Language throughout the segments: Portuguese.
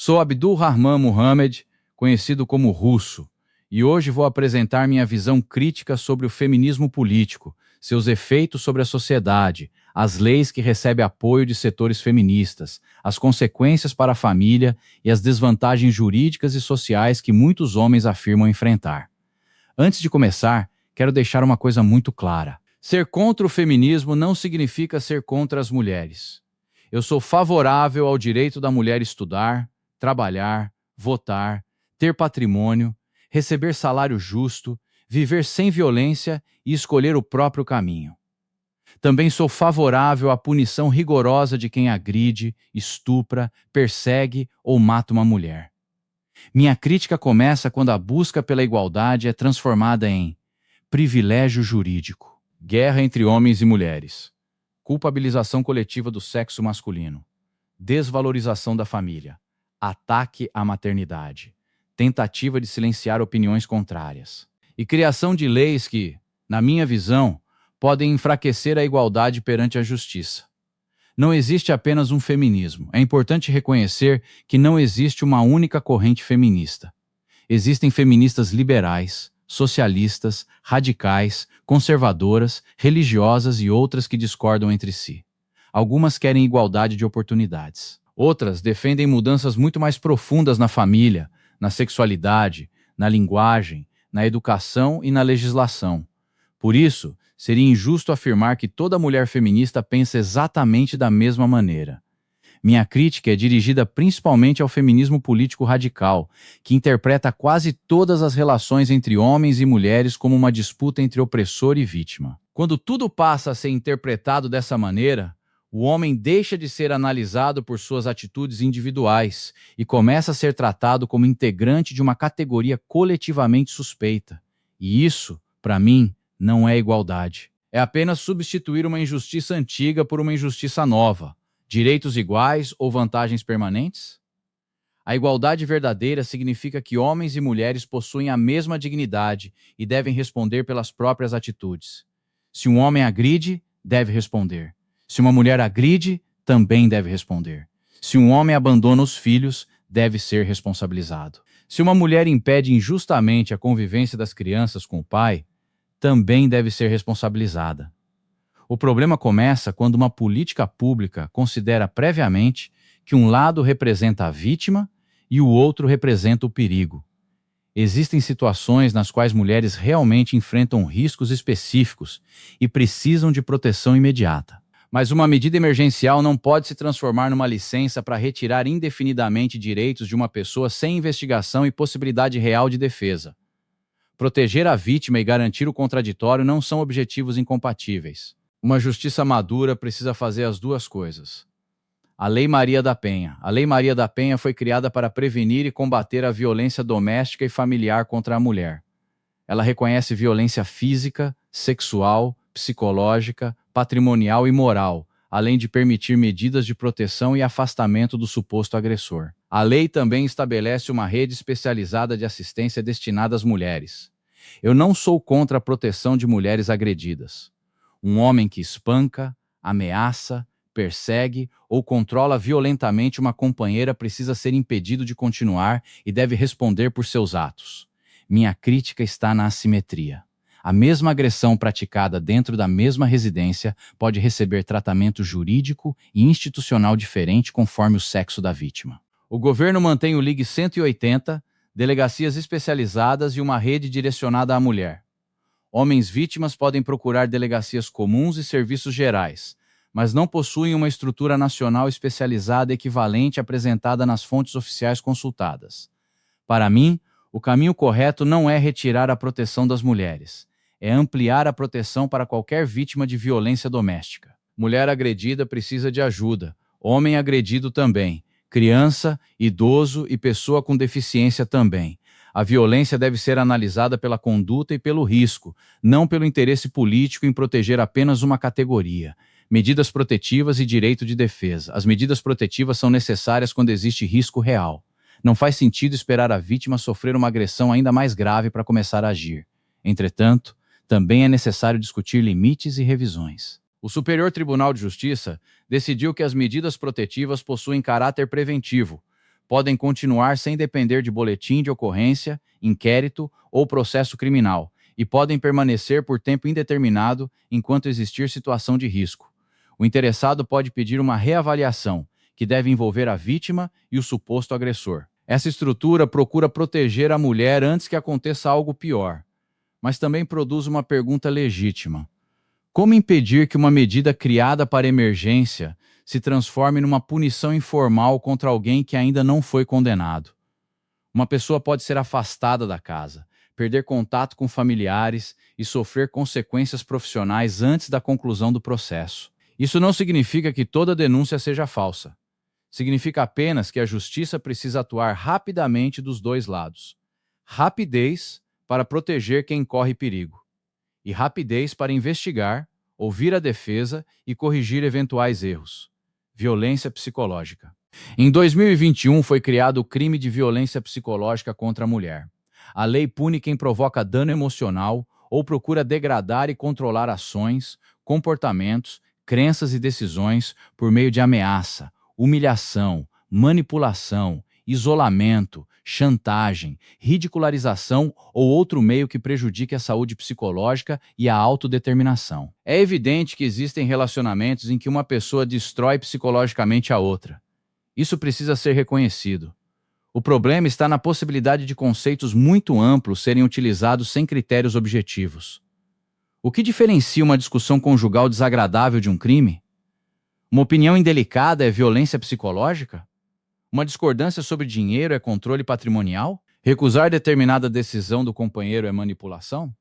Sou Abdul Rahman Muhammad, conhecido como Russo, e hoje vou apresentar minha visão crítica sobre o feminismo político, seus efeitos sobre a sociedade, as leis que recebem apoio de setores feministas, as consequências para a família e as desvantagens jurídicas e sociais que muitos homens afirmam enfrentar. Antes de começar, quero deixar uma coisa muito clara. Ser contra o feminismo não significa ser contra as mulheres. Eu sou favorável ao direito da mulher estudar, trabalhar, votar, ter patrimônio, receber salário justo, viver sem violência e escolher o próprio caminho. Também sou favorável à punição rigorosa de quem agride, estupra, persegue ou mata uma mulher. Minha crítica começa quando a busca pela igualdade é transformada em privilégio jurídico, guerra entre homens e mulheres, culpabilização coletiva do sexo masculino, desvalorização da família, ataque à maternidade, tentativa de silenciar opiniões contrárias e criação de leis que, na minha visão, podem enfraquecer a igualdade perante a justiça. Não existe apenas um feminismo. É importante reconhecer que não existe uma única corrente feminista. Existem feministas liberais, socialistas, radicais, conservadoras, religiosas e outras que discordam entre si. Algumas querem igualdade de oportunidades. Outras defendem mudanças muito mais profundas na família, na sexualidade, na linguagem, na educação e na legislação. Por isso, seria injusto afirmar que toda mulher feminista pensa exatamente da mesma maneira. Minha crítica é dirigida principalmente ao feminismo político radical, que interpreta quase todas as relações entre homens e mulheres como uma disputa entre opressor e vítima. Quando tudo passa a ser interpretado dessa maneira, o homem deixa de ser analisado por suas atitudes individuais e começa a ser tratado como integrante de uma categoria coletivamente suspeita. E isso, para mim, não é igualdade. É apenas substituir uma injustiça antiga por uma injustiça nova. Direitos iguais ou vantagens permanentes? A igualdade verdadeira significa que homens e mulheres possuem a mesma dignidade e devem responder pelas próprias atitudes. Se um homem agride, deve responder. Se uma mulher agride, também deve responder. Se um homem abandona os filhos, deve ser responsabilizado. Se uma mulher impede injustamente a convivência das crianças com o pai, também deve ser responsabilizada. O problema começa quando uma política pública considera previamente que um lado representa a vítima e o outro representa o perigo. Existem situações nas quais mulheres realmente enfrentam riscos específicos e precisam de proteção imediata. Mas uma medida emergencial não pode se transformar numa licença para retirar indefinidamente direitos de uma pessoa sem investigação e possibilidade real de defesa. Proteger a vítima e garantir o contraditório não são objetivos incompatíveis. Uma justiça madura precisa fazer as duas coisas. A Lei Maria da Penha. A Lei Maria da Penha foi criada para prevenir e combater a violência doméstica e familiar contra a mulher. Ela reconhece violência física, sexual, psicológica, patrimonial e moral, além de permitir medidas de proteção e afastamento do suposto agressor. A lei também estabelece uma rede especializada de assistência destinada às mulheres. Eu não sou contra a proteção de mulheres agredidas. Um homem que espanca, ameaça, persegue ou controla violentamente uma companheira precisa ser impedido de continuar e deve responder por seus atos. Minha crítica está na assimetria. A mesma agressão praticada dentro da mesma residência pode receber tratamento jurídico e institucional diferente conforme o sexo da vítima. O governo mantém o Ligue 180, delegacias especializadas e uma rede direcionada à mulher. Homens vítimas podem procurar delegacias comuns e serviços gerais, mas não possuem uma estrutura nacional especializada equivalente apresentada nas fontes oficiais consultadas. Para mim, o caminho correto não é retirar a proteção das mulheres, é ampliar a proteção para qualquer vítima de violência doméstica. Mulher agredida precisa de ajuda, homem agredido também, criança, idoso e pessoa com deficiência também. A violência deve ser analisada pela conduta e pelo risco, não pelo interesse político em proteger apenas uma categoria. Medidas protetivas e direito de defesa. As medidas protetivas são necessárias quando existe risco real. Não faz sentido esperar a vítima sofrer uma agressão ainda mais grave para começar a agir. Entretanto, também é necessário discutir limites e revisões. O Superior Tribunal de Justiça decidiu que as medidas protetivas possuem caráter preventivo, podem continuar sem depender de boletim de ocorrência, inquérito ou processo criminal, e podem permanecer por tempo indeterminado enquanto existir situação de risco. O interessado pode pedir uma reavaliação, que deve envolver a vítima e o suposto agressor. Essa estrutura procura proteger a mulher antes que aconteça algo pior, mas também produz uma pergunta legítima: como impedir que uma medida criada para emergência se transforme numa punição informal contra alguém que ainda não foi condenado? Uma pessoa pode ser afastada da casa, perder contato com familiares e sofrer consequências profissionais antes da conclusão do processo. Isso não significa que toda denúncia seja falsa. Significa apenas que a justiça precisa atuar rapidamente dos dois lados. Rapidez para proteger quem corre perigo, e rapidez para investigar, ouvir a defesa e corrigir eventuais erros. Violência psicológica. Em 2021 foi criado o crime de violência psicológica contra a mulher. A lei pune quem provoca dano emocional ou procura degradar e controlar ações, comportamentos, crenças e decisões por meio de ameaça, humilhação, manipulação, isolamento, chantagem, ridicularização ou outro meio que prejudique a saúde psicológica e a autodeterminação. É evidente que existem relacionamentos em que uma pessoa destrói psicologicamente a outra. Isso precisa ser reconhecido. O problema está na possibilidade de conceitos muito amplos serem utilizados sem critérios objetivos. O que diferencia uma discussão conjugal desagradável de um crime? Uma opinião indelicada é violência psicológica? Uma discordância sobre dinheiro é controle patrimonial? Recusar determinada decisão do companheiro é manipulação?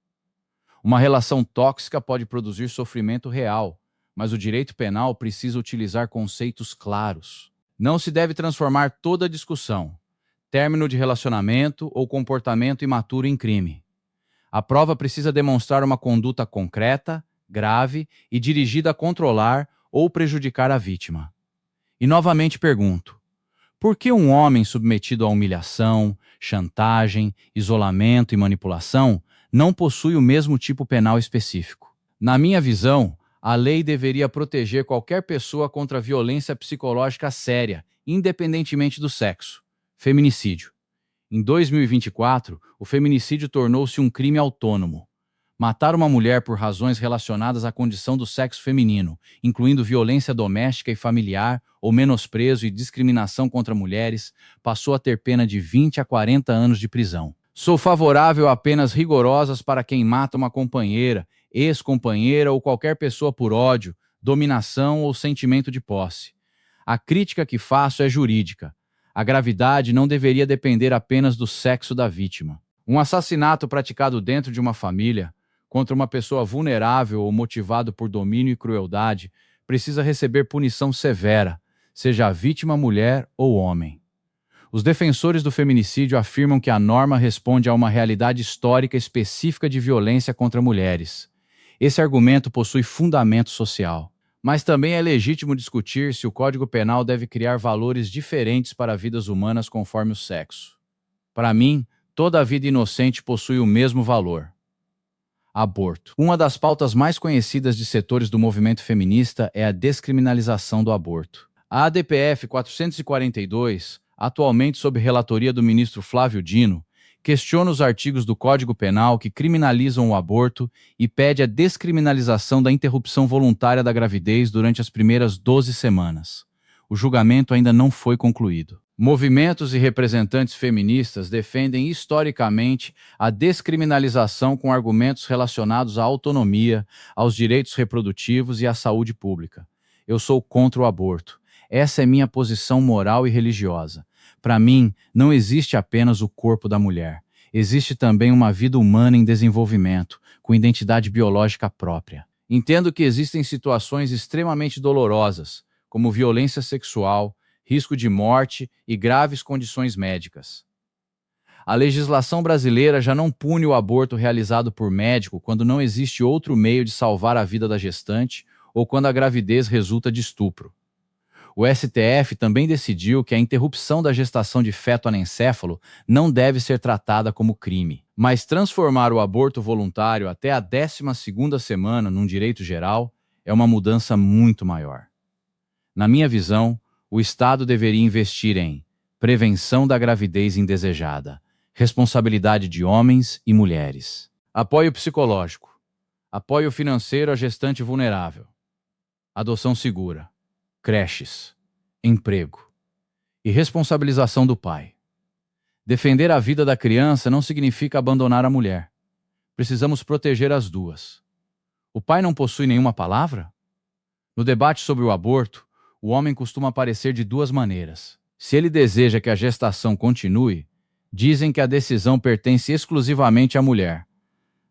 Uma relação tóxica pode produzir sofrimento real, mas o direito penal precisa utilizar conceitos claros. Não se deve transformar toda discussão, término de relacionamento ou comportamento imaturo em crime. A prova precisa demonstrar uma conduta concreta, grave e dirigida a controlar ou prejudicar a vítima. E novamente pergunto: por que um homem submetido a humilhação, chantagem, isolamento e manipulação não possui o mesmo tipo penal específico? Na minha visão, a lei deveria proteger qualquer pessoa contra violência psicológica séria, independentemente do sexo. Feminicídio. Em 2024, o feminicídio tornou-se um crime autônomo. Matar uma mulher por razões relacionadas à condição do sexo feminino, incluindo violência doméstica e familiar ou menosprezo e discriminação contra mulheres, passou a ter pena de 20 a 40 anos de prisão. Sou favorável a penas rigorosas para quem mata uma companheira, ex-companheira ou qualquer pessoa por ódio, dominação ou sentimento de posse. A crítica que faço é jurídica. A gravidade não deveria depender apenas do sexo da vítima. Um assassinato praticado dentro de uma família, contra uma pessoa vulnerável ou motivado por domínio e crueldade, precisa receber punição severa, seja a vítima mulher ou homem. Os defensores do feminicídio afirmam que a norma responde a uma realidade histórica específica de violência contra mulheres. Esse argumento possui fundamento social. Mas também é legítimo discutir se o Código Penal deve criar valores diferentes para vidas humanas conforme o sexo. Para mim, toda vida inocente possui o mesmo valor. Aborto. Uma das pautas mais conhecidas de setores do movimento feminista é a descriminalização do aborto. A ADPF 442, atualmente sob relatoria do ministro Flávio Dino, questiona os artigos do Código Penal que criminalizam o aborto e pede a descriminalização da interrupção voluntária da gravidez durante as primeiras 12 semanas. O julgamento ainda não foi concluído. Movimentos e representantes feministas defendem historicamente a descriminalização com argumentos relacionados à autonomia, aos direitos reprodutivos e à saúde pública. Eu sou contra o aborto. Essa é minha posição moral e religiosa. Para mim, não existe apenas o corpo da mulher. Existe também uma vida humana em desenvolvimento, com identidade biológica própria. Entendo que existem situações extremamente dolorosas, como violência sexual, risco de morte e graves condições médicas. A legislação brasileira já não pune o aborto realizado por médico quando não existe outro meio de salvar a vida da gestante ou quando a gravidez resulta de estupro. O STF também decidiu que a interrupção da gestação de feto anencéfalo não deve ser tratada como crime, mas transformar o aborto voluntário até a 12ª semana num direito geral é uma mudança muito maior. Na minha visão, o Estado deveria investir em prevenção da gravidez indesejada, responsabilidade de homens e mulheres. Apoio psicológico, apoio financeiro à gestante vulnerável, adoção segura, creches, emprego e responsabilização do pai. Defender a vida da criança não significa abandonar a mulher. Precisamos proteger as duas. O pai não possui nenhuma palavra? No debate sobre o aborto, o homem costuma aparecer de duas maneiras. Se ele deseja que a gestação continue, dizem que a decisão pertence exclusivamente à mulher.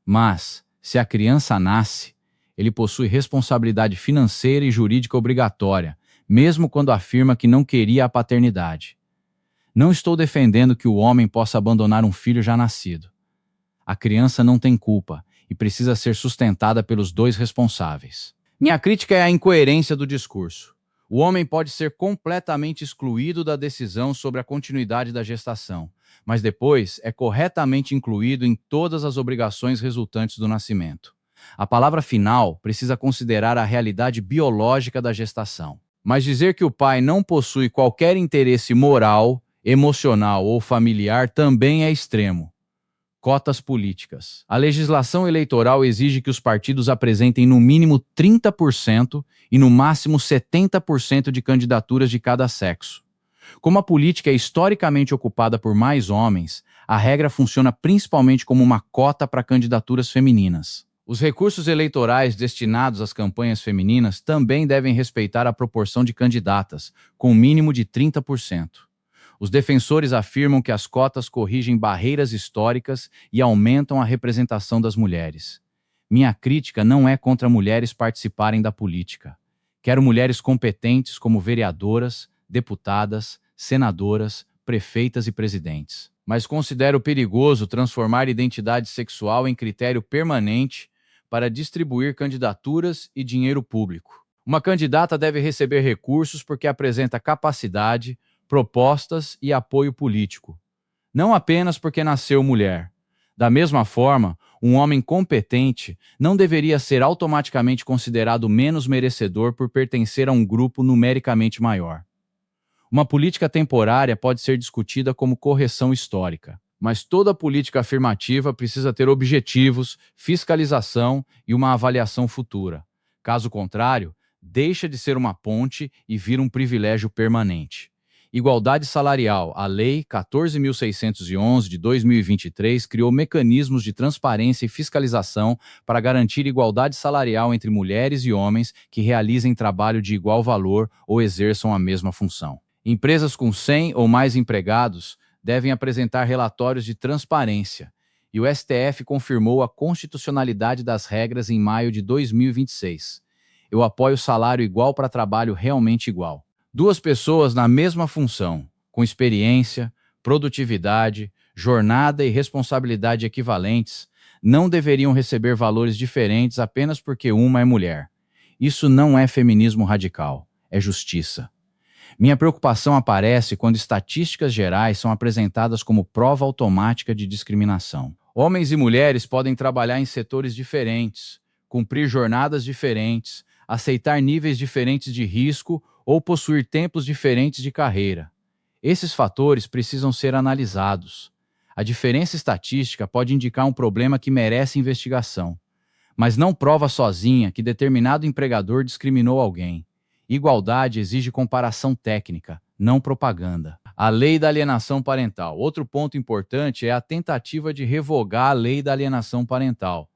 Mas, se a criança nasce, ele possui responsabilidade financeira e jurídica obrigatória, mesmo quando afirma que não queria a paternidade. Não estou defendendo que o homem possa abandonar um filho já nascido. A criança não tem culpa e precisa ser sustentada pelos dois responsáveis. Minha crítica é a incoerência do discurso. O homem pode ser completamente excluído da decisão sobre a continuidade da gestação, mas depois é corretamente incluído em todas as obrigações resultantes do nascimento. A palavra final precisa considerar a realidade biológica da gestação. Mas dizer que o pai não possui qualquer interesse moral, emocional ou familiar também é extremo. Cotas políticas. A legislação eleitoral exige que os partidos apresentem no mínimo 30% e no máximo 70% de candidaturas de cada sexo. Como a política é historicamente ocupada por mais homens, a regra funciona principalmente como uma cota para candidaturas femininas. Os recursos eleitorais destinados às campanhas femininas também devem respeitar a proporção de candidatas, com um mínimo de 30%. Os defensores afirmam que as cotas corrigem barreiras históricas e aumentam a representação das mulheres. Minha crítica não é contra mulheres participarem da política. Quero mulheres competentes como vereadoras, deputadas, senadoras, prefeitas e presidentes. Mas considero perigoso transformar identidade sexual em critério permanente para distribuir candidaturas e dinheiro público. Uma candidata deve receber recursos porque apresenta capacidade, propostas e apoio político, não apenas porque nasceu mulher. Da mesma forma, um homem competente não deveria ser automaticamente considerado menos merecedor por pertencer a um grupo numericamente maior. Uma política temporária pode ser discutida como correção histórica, mas toda política afirmativa precisa ter objetivos, fiscalização e uma avaliação futura. Caso contrário, deixa de ser uma ponte e vira um privilégio permanente. Igualdade salarial. A Lei 14.611 de 2023 criou mecanismos de transparência e fiscalização para garantir igualdade salarial entre mulheres e homens que realizem trabalho de igual valor ou exerçam a mesma função. Empresas com 100 ou mais empregados devem apresentar relatórios de transparência, e o STF confirmou a constitucionalidade das regras em maio de 2026. Eu apoio salário igual para trabalho realmente igual. Duas pessoas na mesma função, com experiência, produtividade, jornada e responsabilidade equivalentes, não deveriam receber valores diferentes apenas porque uma é mulher. Isso não é feminismo radical, é justiça. Minha preocupação aparece quando estatísticas gerais são apresentadas como prova automática de discriminação. Homens e mulheres podem trabalhar em setores diferentes, cumprir jornadas diferentes, aceitar níveis diferentes de risco ou possuir tempos diferentes de carreira. Esses fatores precisam ser analisados. A diferença estatística pode indicar um problema que merece investigação, mas não prova sozinha que determinado empregador discriminou alguém. Igualdade exige comparação técnica, não propaganda. A lei da alienação parental. Outro ponto importante é a tentativa de revogar a lei da alienação parental.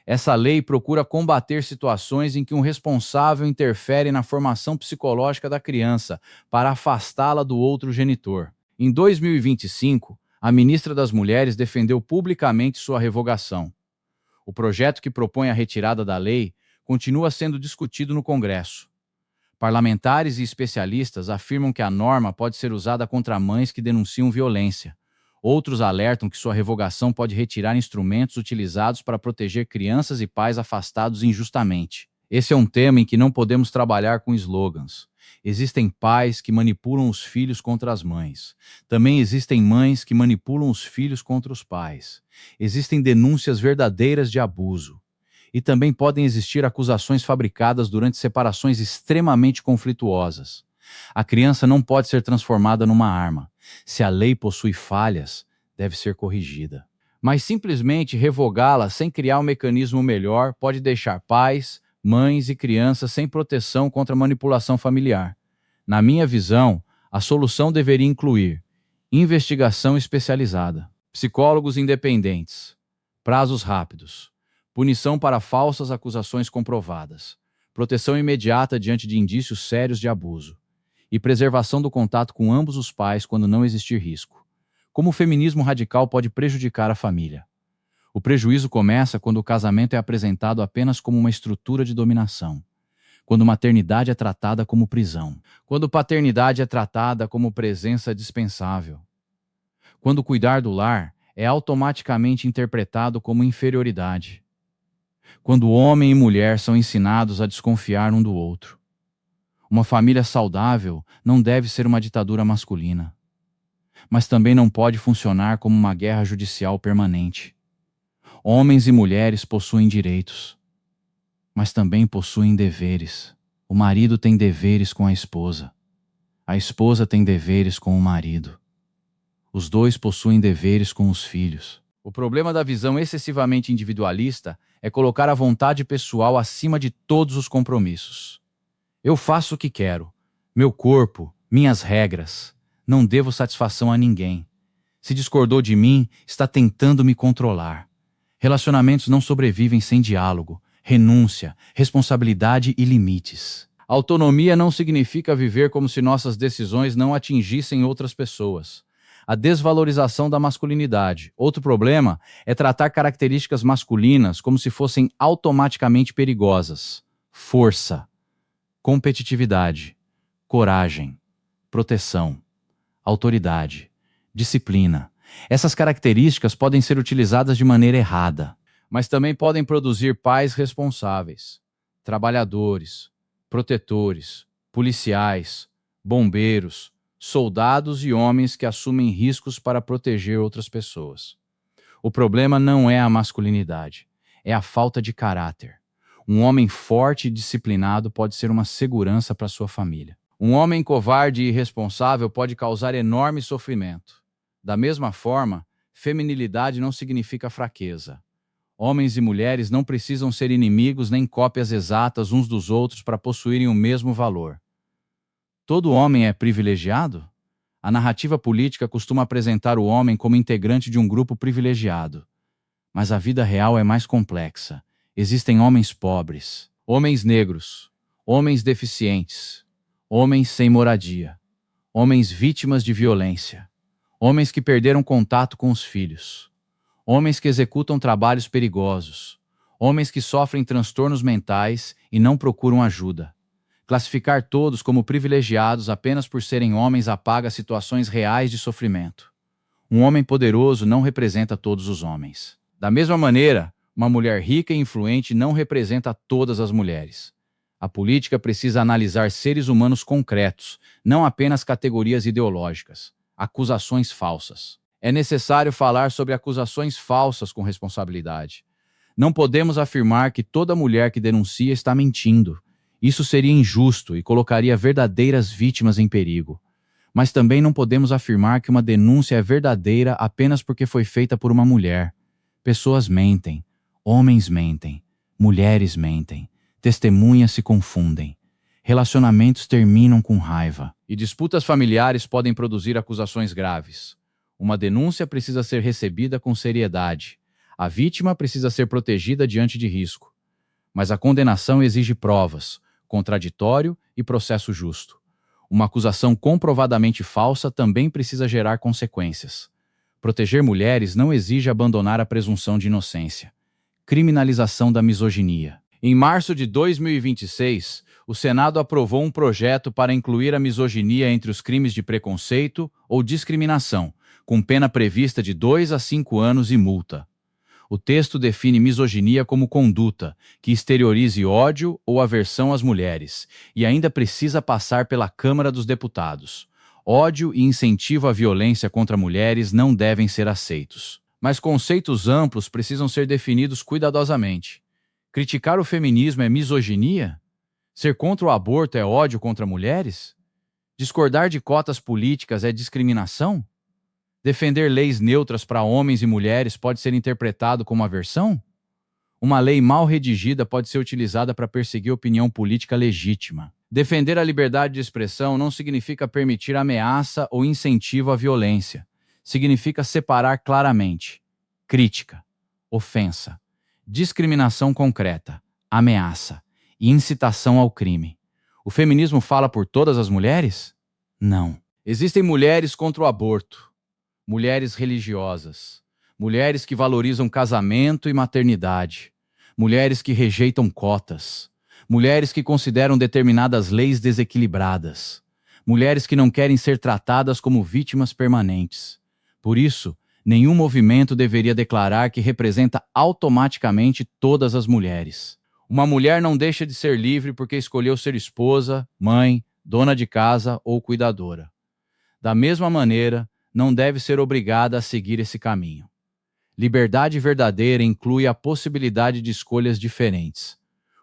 Essa lei procura combater situações em que um responsável interfere na formação psicológica da criança para afastá-la do outro genitor. Em 2025, a ministra das Mulheres defendeu publicamente sua revogação. O projeto que propõe a retirada da lei continua sendo discutido no Congresso. Parlamentares e especialistas afirmam que a norma pode ser usada contra mães que denunciam violência. Outros alertam que sua revogação pode retirar instrumentos utilizados para proteger crianças e pais afastados injustamente. Esse é um tema em que não podemos trabalhar com slogans. Existem pais que manipulam os filhos contra as mães. Também existem mães que manipulam os filhos contra os pais. Existem denúncias verdadeiras de abuso. E também podem existir acusações fabricadas durante separações extremamente conflituosas. A criança não pode ser transformada numa arma. Se a lei possui falhas, deve ser corrigida. Mas simplesmente revogá-la sem criar um mecanismo melhor pode deixar pais, mães e crianças sem proteção contra a manipulação familiar. Na minha visão, a solução deveria incluir investigação especializada, psicólogos independentes, prazos rápidos, punição para falsas acusações comprovadas, proteção imediata diante de indícios sérios de abuso e preservação do contato com ambos os pais quando não existir risco. Como o feminismo radical pode prejudicar a família? O prejuízo começa quando o casamento é apresentado apenas como uma estrutura de dominação, quando maternidade é tratada como prisão, quando paternidade é tratada como presença dispensável, quando cuidar do lar é automaticamente interpretado como inferioridade, quando homem e mulher são ensinados a desconfiar um do outro. Uma família saudável não deve ser uma ditadura masculina, mas também não pode funcionar como uma guerra judicial permanente. Homens e mulheres possuem direitos, mas também possuem deveres. O marido tem deveres com a esposa tem deveres com o marido. Os dois possuem deveres com os filhos. O problema da visão excessivamente individualista é colocar a vontade pessoal acima de todos os compromissos. Eu faço o que quero, meu corpo, minhas regras. Não devo satisfação a ninguém. Se discordou de mim, está tentando me controlar. Relacionamentos não sobrevivem sem diálogo, renúncia, responsabilidade e limites. Autonomia não significa viver como se nossas decisões não atingissem outras pessoas. A desvalorização da masculinidade. Outro problema é tratar características masculinas como se fossem automaticamente perigosas. Força, competitividade, coragem, proteção, autoridade, disciplina. Essas características podem ser utilizadas de maneira errada, mas também podem produzir pais responsáveis, trabalhadores, protetores, policiais, bombeiros, soldados e homens que assumem riscos para proteger outras pessoas. O problema não é a masculinidade, é a falta de caráter. Um homem forte e disciplinado pode ser uma segurança para sua família. Um homem covarde e irresponsável pode causar enorme sofrimento. Da mesma forma, feminilidade não significa fraqueza. Homens e mulheres não precisam ser inimigos nem cópias exatas uns dos outros para possuírem o mesmo valor. Todo homem é privilegiado? A narrativa política costuma apresentar o homem como integrante de um grupo privilegiado. Mas a vida real é mais complexa. Existem homens pobres, homens negros, homens deficientes, homens sem moradia, homens vítimas de violência, homens que perderam contato com os filhos, homens que executam trabalhos perigosos, homens que sofrem transtornos mentais e não procuram ajuda. Classificar todos como privilegiados apenas por serem homens apaga situações reais de sofrimento. Um homem poderoso não representa todos os homens. Da mesma maneira, uma mulher rica e influente não representa todas as mulheres. A política precisa analisar seres humanos concretos, não apenas categorias ideológicas, acusações falsas. É necessário falar sobre acusações falsas com responsabilidade. Não podemos afirmar que toda mulher que denuncia está mentindo. Isso seria injusto e colocaria verdadeiras vítimas em perigo. Mas também não podemos afirmar que uma denúncia é verdadeira apenas porque foi feita por uma mulher. Pessoas mentem, homens mentem, mulheres mentem, testemunhas se confundem. Relacionamentos terminam com raiva. E disputas familiares podem produzir acusações graves. Uma denúncia precisa ser recebida com seriedade. A vítima precisa ser protegida diante de risco. Mas a condenação exige provas, contraditório e processo justo. Uma acusação comprovadamente falsa também precisa gerar consequências. Proteger mulheres não exige abandonar a presunção de inocência. Criminalização da misoginia. Em março de 2026, o Senado aprovou um projeto para incluir a misoginia entre os crimes de preconceito ou discriminação, com pena prevista de 2 a 5 anos e multa. O texto define misoginia como conduta que exteriorize ódio ou aversão às mulheres e ainda precisa passar pela Câmara dos Deputados. Ódio e incentivo à violência contra mulheres não devem ser aceitos. Mas conceitos amplos precisam ser definidos cuidadosamente. Criticar o feminismo é misoginia? Ser contra o aborto é ódio contra mulheres? Discordar de cotas políticas é discriminação? Defender leis neutras para homens e mulheres pode ser interpretado como aversão? Uma lei mal redigida pode ser utilizada para perseguir opinião política legítima. Defender a liberdade de expressão não significa permitir ameaça ou incentivo à violência. Significa separar claramente crítica, ofensa, discriminação concreta, ameaça e incitação ao crime. O feminismo fala por todas as mulheres? Não. Existem mulheres contra o aborto, mulheres religiosas, mulheres que valorizam casamento e maternidade, mulheres que rejeitam cotas, mulheres que consideram determinadas leis desequilibradas, mulheres que não querem ser tratadas como vítimas permanentes. Por isso, nenhum movimento deveria declarar que representa automaticamente todas as mulheres. Uma mulher não deixa de ser livre porque escolheu ser esposa, mãe, dona de casa ou cuidadora. Da mesma maneira, não deve ser obrigada a seguir esse caminho. Liberdade verdadeira inclui a possibilidade de escolhas diferentes.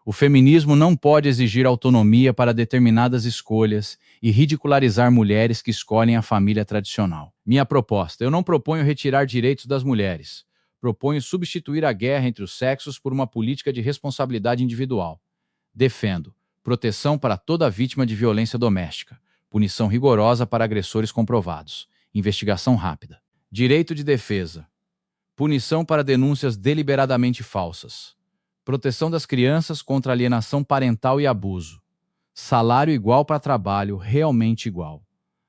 O feminismo não pode exigir autonomia para determinadas escolhas e ridicularizar mulheres que escolhem a família tradicional. Minha proposta: eu não proponho retirar direitos das mulheres. Proponho substituir a guerra entre os sexos por uma política de responsabilidade individual. Defendo proteção para toda vítima de violência doméstica, punição rigorosa para agressores comprovados, investigação rápida. Direito de defesa. Punição para denúncias deliberadamente falsas. Proteção das crianças contra alienação parental e abuso. Salário igual para trabalho realmente igual.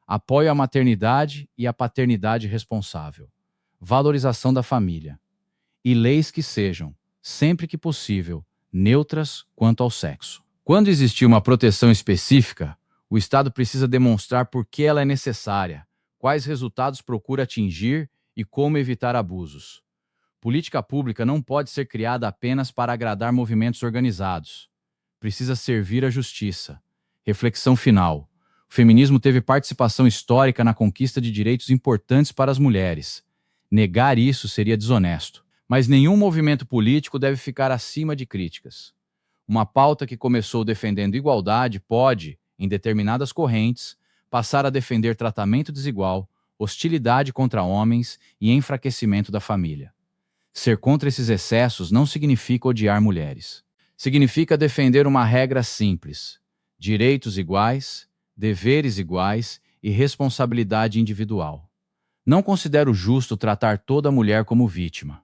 Apoio à maternidade e à paternidade responsável. Valorização da família. E leis que sejam, sempre que possível, neutras quanto ao sexo. Quando existir uma proteção específica, o Estado precisa demonstrar por que ela é necessária, quais resultados procura atingir e como evitar abusos. Política pública não pode ser criada apenas para agradar movimentos organizados. Precisa servir à justiça. Reflexão final. O feminismo teve participação histórica na conquista de direitos importantes para as mulheres. Negar isso seria desonesto. Mas nenhum movimento político deve ficar acima de críticas. Uma pauta que começou defendendo igualdade pode, em determinadas correntes, passar a defender tratamento desigual, hostilidade contra homens e enfraquecimento da família. Ser contra esses excessos não significa odiar mulheres. Significa defender uma regra simples: direitos iguais, deveres iguais e responsabilidade individual. Não considero justo tratar toda mulher como vítima.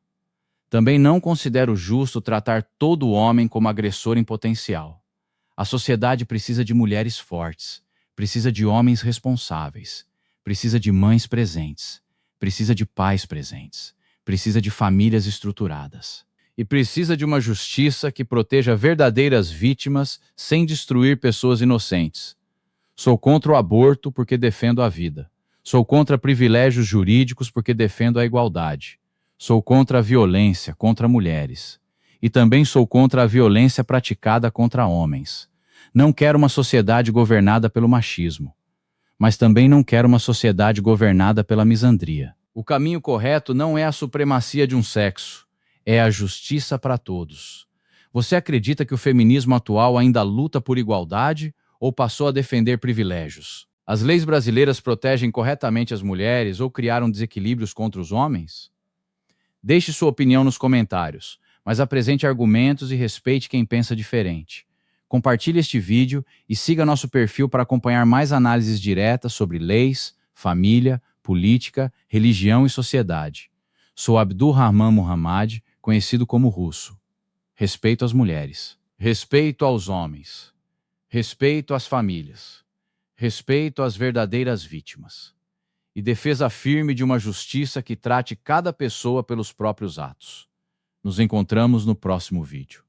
Também não considero justo tratar todo homem como agressor em potencial. A sociedade precisa de mulheres fortes, precisa de homens responsáveis, precisa de mães presentes, precisa de pais presentes, precisa de famílias estruturadas. E precisa de uma justiça que proteja verdadeiras vítimas sem destruir pessoas inocentes. Sou contra o aborto porque defendo a vida. Sou contra privilégios jurídicos porque defendo a igualdade. Sou contra a violência contra mulheres. E também sou contra a violência praticada contra homens. Não quero uma sociedade governada pelo machismo. Mas também não quero uma sociedade governada pela misandria. O caminho correto não é a supremacia de um sexo, é a justiça para todos. Você acredita que o feminismo atual ainda luta por igualdade ou passou a defender privilégios? As leis brasileiras protegem corretamente as mulheres ou criaram desequilíbrios contra os homens? Deixe sua opinião nos comentários, mas apresente argumentos e respeite quem pensa diferente. Compartilhe este vídeo e siga nosso perfil para acompanhar mais análises diretas sobre leis, família, política, religião e sociedade. Sou Abdul Rahman Muhammad, conhecido como Russo. Respeito às mulheres. Respeito aos homens. Respeito às famílias. Respeito às verdadeiras vítimas. E defesa firme de uma justiça que trate cada pessoa pelos próprios atos. Nos encontramos no próximo vídeo.